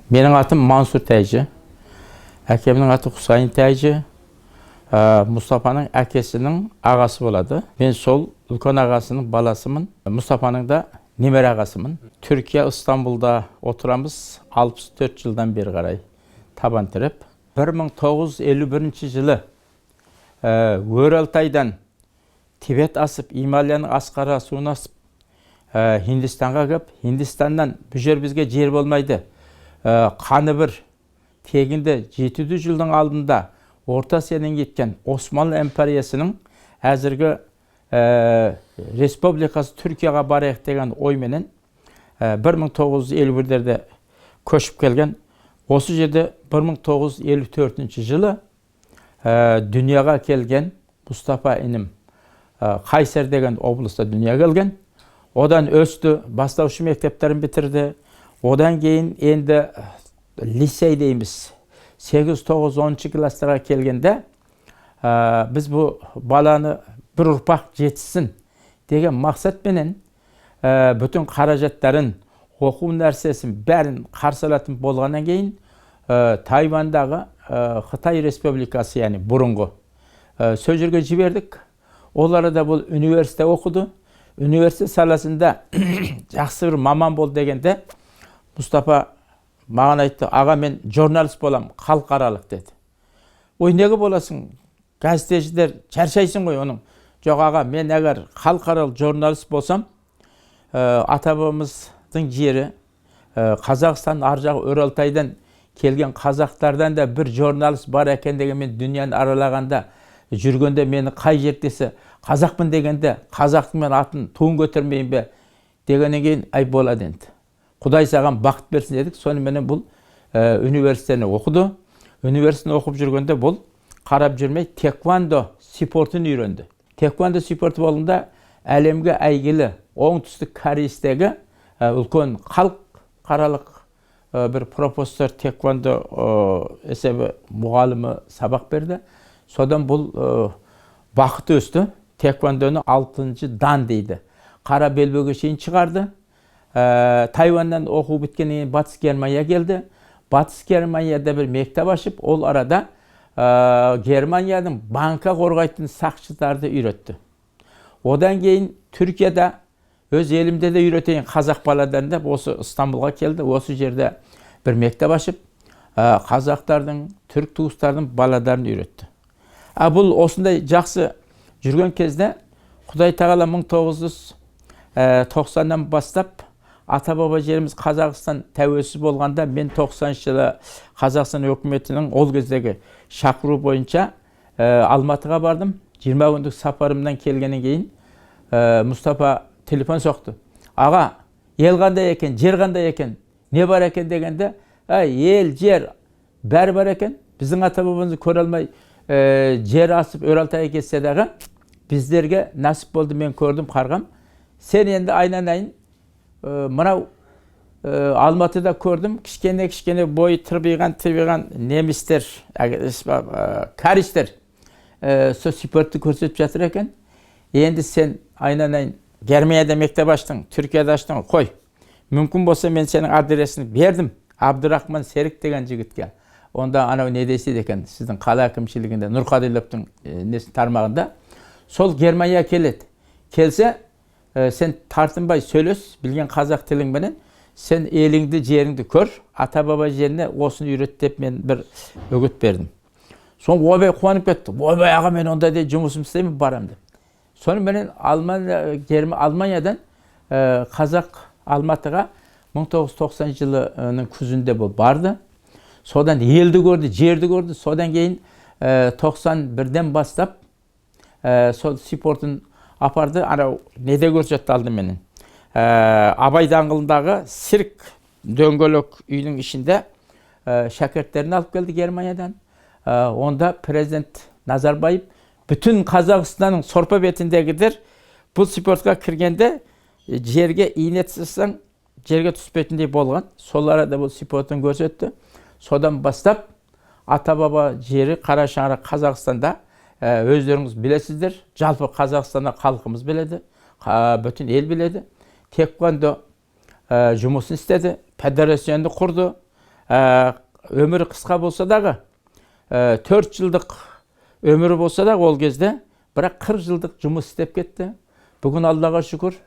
Менің атым Мансур Тәйжі, әкемнің аты Құсайын Тәйжі, Мұстапаның әкесінің ағасы болады. Мен сол үлкен ағасының баласымын. Мұстапаның да немере ағасымын. Түркия, Истанбулда отырамыз 64 жылдан бері қарай табан тіреп. 1951 жылы Өралтайдан Тибет асып, Ималияның асқара суын асып, Хиндистанға кеп, Хиндистаннан бұл жер бізге жер болмайды. Қаны бір тегінде 700 жылдың алдында Орта Азиядан кеткен Османлы империясының әзіргі республикасы Түркияға барайық деген ойменен 1951-дерде көшіп келген. Осы жерде 1954 жылы дүнияға келген Мұстапа інім Қайсар деген облыста дүнияға келген. Одан өсті, бастаушы мектептерін бітірді. Одан кейін енді лицей дейміз. 8-9-10 кластарға келгенде біз бұл баланы бір ұрпақ жетсін деген мақсатпенен бүтін қаражаттарын, оқу нәрсесін бәрін қарсылатын болғаннан кейін Тайвандағы Қытай Республикасы, яғни бұрынғы сол жерге жібердік. Олары да бұл университетте оқыды. Университет саласында жақсы бір маман бол дегенде Мұстапа маған айтты: аға, мен журналист болам, халықаралық деді. Ой, неге боласың? Газетешілер шаршайсың ғой оның. Жоқ аға, мен әгер халықаралық журналист болсам, ата-бабамыздың жері Қазақстан ар жағы Өралтайдан келген қазақтардан да бір журналист бар екен деген, мен дүнияны аралағанда жүргенде мені қай жердесе қазақпын дегенде қазақтың мен атын туын көтермейін бе дегеннен кейін ай болады енді. Құдай саған бақыт берсін дедік. Сонымен бұл университетіне оқыды. Университетіне оқып жүргенде бұл қарап жүрмей теквандо спортын үйренді. Теквандо спорты болғанда әлемге әйгілі оңтүстік Кореядағы үлкен халықаралық бір профессор теквандо есебі мұғалімі сабақ берді. Содан бұл бақыт өсті. Теквандоны 6-шы дан дейді. Қара белбеуге шейін шығарды. Тайваньнан оқу біткеннен Батыс Германия келді. Батыс Германияда бір мектеп ашып, ол арада Германияның банка қорғайтын сақшыларды үйретті. Одан кейін Түркияда өз елімде де үйретейін қазақ балаларында осы Истанбулға келді. Осы жерде бір мектеп ашып, қазақтардың, түрк туыстардың балаларын үйретті. Бұл осындай жақсы жүрген кезде Құдай тағала 1990-нан бастап ата-баба жеріміз Қазақстан тәуелсіз болғанда, мен 90 жылы Қазақстан өкіметінің ол кездегі шақыру бойынша Алматыға бардым. 20 күндік сапарымнан келгеннен кейін Мұстапа телефон соқты: аға, ел қандай екен, жер қандай екен, не бар екен дегенде, ел, жер бәрі бар екен. Біздің ата-бабамызды көре алмай жер асып Өралтайға кетсе дағы, біздерге насip болды, мен көрдім, қарғам. Сен енді айналайын, мынау Алматыда көрдім, кішкене бойы тырбиған немістер, каристер сол спортты көрсетіп жатыр екен. Енді сен айналайын, Германияда мектеп аштың, Түркияда аштың, қой. Мүмкін болса мен сенің адресін бердім, Абдурахман Серік деген жігітке. Онда анау не деседі екен, сіздің қала әкімшілігінде, Нұрқадиловтың тармағында. Сол Германия келеді. Келсе, сен тартынбай сөйлес, білген қазақ тіліңменен, сен еліңді, жеріңді көр, ата-баба жеріне осыны үйрет деп мен бір үгіт бердім. Соң ойбай қуанып кетті. Ойбай аға, мен онда де жұмысым істеймін, барам деп. Сонымен Алманиядан қазақ Алматыға 1990 жылының күзінде бұл барды. Содан елді көрді, жерді көрді. Содан кейін 91-ден бастап сол спортын апарды. Анау неде көрсетті алды менен. Абай даңғылындағы цирк дөңгелек үйдің ішінде шәкірттерін алып келді Германиядан. Онда президент Назарбаев бүтін Қазақстанның сорпа бетіндегідер бұл спортқа кіргенде жерге ине түсірсең жерге түспейтіндей болған. Сол арада бұл спортын көрсетті. Содан бастап ата-баба жері Қара шаңырақ Қазақстанда өздеріңіз білесіздер. Жалпы Қазақстанда халқымыз біледі, бүтін ел біледі. Теквандо жұмысын істеді, федерацияны құрды. өмірі қысқа болса дағы 4 жылдық өмірі болса да ол кезде бірақ 40 жылдық жұмыс істеп кетті. Бүгін Аллаға шүкір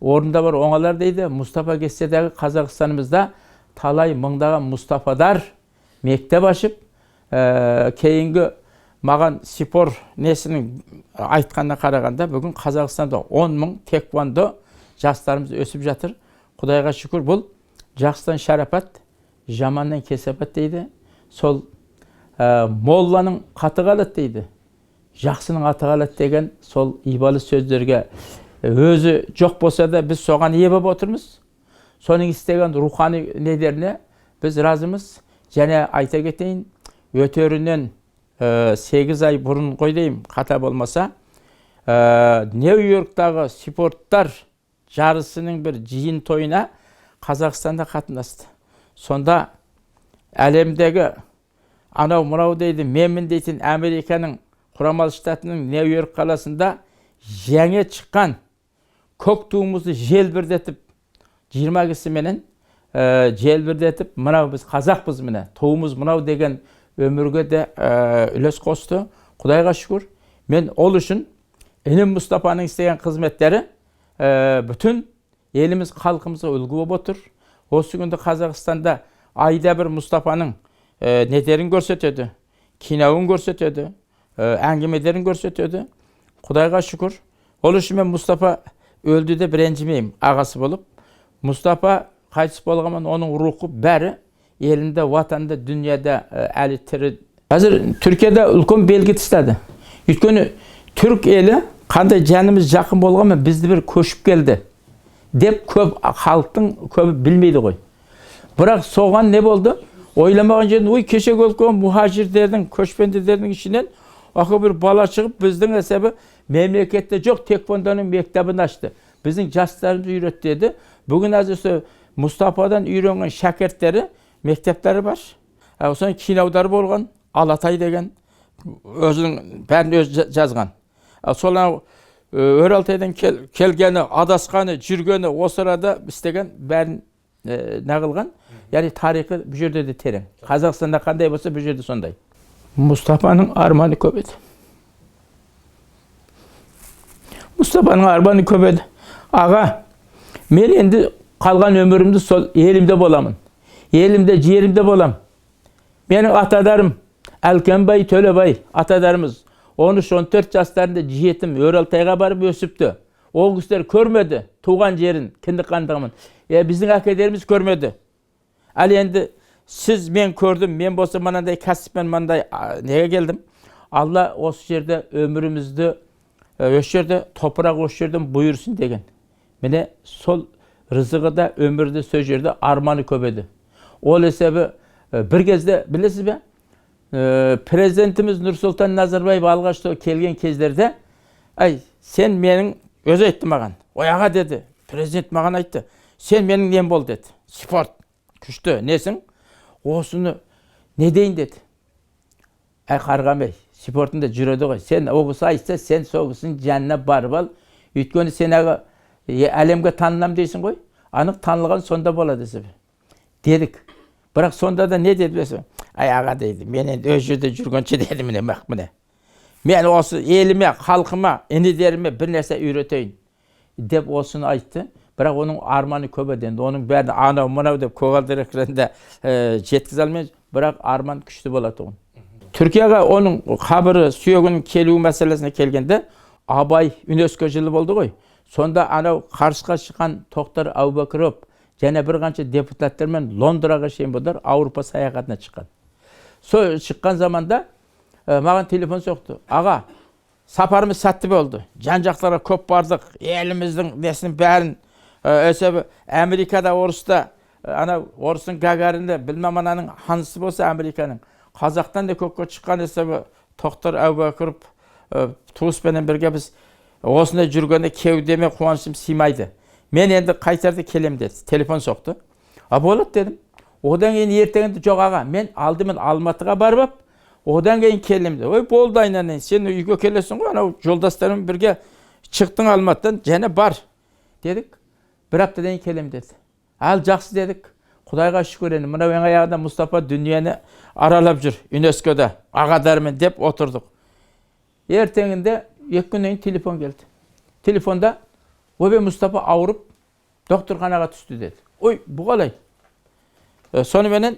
орында бар оңалар дейді. Мұстафа кетсе дағы Қазақстанымызда талай мыңдаған Мұстафадар мектеп ашып, кейінгі маған спор несінің айтқанына қарағанда бүгін Қазақстанда 10 мың теквондо жастарымыз өсіп жатыр. Құдайға шүкір, бұл жақсыдан шарапат, жаманнан кесапат дейді. Сол молланың қаты қалады дейді. Жақсының аты қалады деген сол ибалы сөздерге өзі жоқ болса да біз соған ие болып отырмыз. Соның істеген рухани недеріне біз разымыз. Және айта кетейін, өтерінен 8 ай бұрын қой деймін, қата болмаса, Нью-Йорктағы спорттар жарысының бір жиын тойына Қазақстанда қатынасты. Сонда әлемдегі анау-мынау дейді, менмін дейтін Американың Құрамалы штатының Нью-Йорк қаласында жаңа шыққан көк туымызды желбірдетіп, 20 кісіменен желбірдетіп, мынау біз қазақпыз міне, туымыз мынау деген өмірге де үлес қосты. Құдайға шүкір. Мен ол үшін інім Мұстафаның істеген қызметтері бүтін еліміз халқымызға үлгі болып отыр. Осы күнді Қазақстанда айда бір Мұстафаның недерін көрсетеді, киноуын көрсетеді, әңгімелерін көрсетеді. Құдайға шүкір. Ол үшін мен Мұстафа өлді де ренжімеймін, ағасы болып. Мұстафа қайтыс болғанмен оның рухы бәрі елінде, ватанда, дүнияда әлі тірі. Қазір Түркияда үлкен белгі тастады. Өйткені түрк елі қандай жанымыз жақын болғанмен бізді бір көшіп келді деп көп халықтың көбі білмейді ғой. Бірақ соған не болды? Ойламаған жерден, ой кеше өлкен мұхажирдердің, көшпенділердің ішінен ақы бір бала шығып, біздің есебі мемлекетте жоқ теквондоның мектебін ашты. Біздің жастарымыз үйретті деді. Бүгін әзірсе Мұстафадан үйренген шәкірттері мектептері бар. Сосын кинодар болған, Алатай деген өзінің бәрін өз жазған. Сол Өралтайдан келгені, адасқаны, жүргені осы арада істеген бәрін нағылған. Яғни тарихы бұл жерде де терең. Қазақстанда қандай болса бұл жерде сондай. Мұстафаның арманы көп еді. Мұстафаның арманы көп еді. Аға, мен енді қалған өмірімді сол елімде боламын. Елімде, жерімде болам. Менің атадарым, Әлкенбай, Төлебай атадарымыз 13-14 жастарында жетім Өралтайға барып өсіпті. Ол кісілер көрмеді туған жерін, кіндік қандығымын. Біздің әкелеріміз көрмеді. Әлі енді сіз мен көрдім, мен болса мынандай кәсіппен мынандай неге келдім. Алла осы жерде өмірімізді, осы жерде топырақ осы жерден бұйырсын деген. Міне сол рызығы да өмірді сөз жерде арманы көп еді. Ол есебі бір кезде білесіз бе? Президентіміз Нұрсұлтан Назарбаев алғашқы келген кездерде, сен менің, өзі айтты маған, ояға деді, президент маған айтты, сен менің нем бол деді, спорт, күшті, несің? Осыны не дейін деді. Қарғамай, спортында жүреді ғой, сен оғысы айтса, сен соғысын жанына барып ал, өйткені сен әлемге танылам дейсің ғой, анық танылған сонда болады дедік. Бірақ сонда да не деді бесің? Аға дейді, мен енді өз жерде жүргенше деді міне. Мен осы еліме, халқыма, інідеріме бір нәрсе үйретейін деп осыны айтты. Бірақ оның арманы көп еді. Оның бәрін анау мынау деп көгалдар екенде жеткізе алмай, бірақ арман күшті болады оған. Түркияға оның қабірі сүйегінің келуі мәселесіне келгенде Абай ЮНЕСКО жылы болды ғой. Сонда анау қарсыға шыққан Тоқтар Әубәкіров және бір қанша депутаттармен Лондонға шейін болар, Ауропа саяхатына шыққан. Сол шыққан заманда маған телефон соқты. Аға, сапарымыз сәтті болды. Жан-жақтарға көп бардық. Еліміздің несінің бәрін өсебі Америкада, Орыста, Орыстың Гагаринде, білмем ананың ханысы болса Американың. Қазақтан да көкке шыққан есебі Тоқтар Әубәкіров туыспенен бірге біз осында жүргенде кеудеме қуанышым сыймайды. Мен енді қайтарды келем деді. Телефон соқты. Болады дедім. Одан кейін ертеңінде жоқ аға, мен алдымен Алматыға барып, одан кейін келем деді. Ой, болды айнанайын, сен үйге келесің ғой, анау жолдастарым бірге шықтың Алматыдан, және бар дедік. Бір аптадан келем деді. Ал жақсы дедік. Құдайға шүкір енді мына мен аяғында Мұстапа дүниені аралап жүр ЮНЕСКО-да ағадармен деп отырдық. Ертеңінде 2 күннен телефон келді. Телефонда ойбай Мұстапа ауырып докторханаға түсті деді. Ой, бұл қалай? Соныменен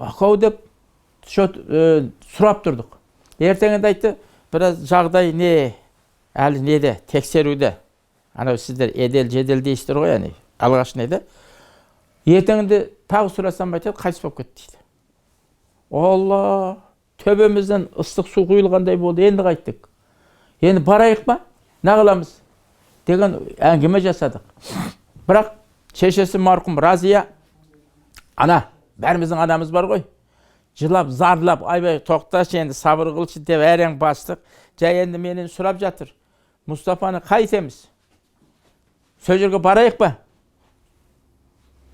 ақау деп сұрап тұрдық. Ертеңінде айтты, біраз жағдай не, әлі неде, тексеруде. Анау сіздер жедел дейсіздер ғой, яғни алғаш неде. Ертеңінде тағы сұрасам айтады, қайтыс болып кетті дейді. Алла, төбемізден ыстық су құйылғандай болды, енді қайттық. Енді барайық па? Не қыламыз? Деген әңгіме жасадық. Бірақ шешесі марқұм Разия, ана, бәріміздің анамыз бар ғой. Жылап, зарлап, айбай тоқташы енді сабыр қылшы деп әрең бастық. Жай енді менен сұрап жатыр. Мұстапаны қайтеміз? Сол жерге барайық па?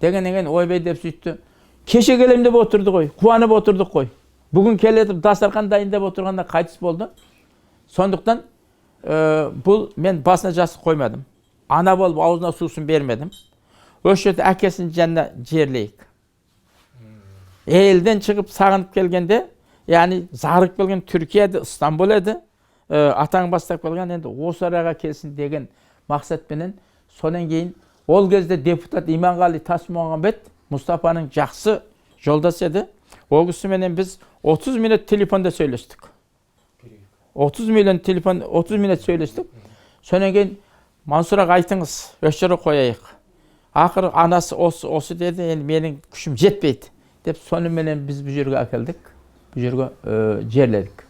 Дегеннен ойбай деп сөйтті. Кеше келем деп отырды ғой, қуанып отырдық қой. Бүгін келетіп дастархан дайындап отырғанда қайтыс болды. Сондықтан бұл мен басына жастық қоймадым. Ана болып аузына сусын бермедім. Осы жерде әкесінің жанына жерлейік. Елден шығып сағынып келгенде, яғни зарып келген Түркияда, Истанбул еді, атаң бастап келген, енді осы араға келсін деген мақсатпенен, сонан кейін ол кезде депутат Иманғали Тасмағамбет Мұстапаның жақсы жолдасы еді. Ол кісіменен біз 30 минут телефонда сөйлестік. 30 минут сөйлестік. Сонан кейін Мансұрақ айтыңыз, осы жерге қояйық. Ақыры анасы осы деді, енді менің күшім жетпейді деп соныменен біз бұл жерге әкелдік, бұл жерге жерледік.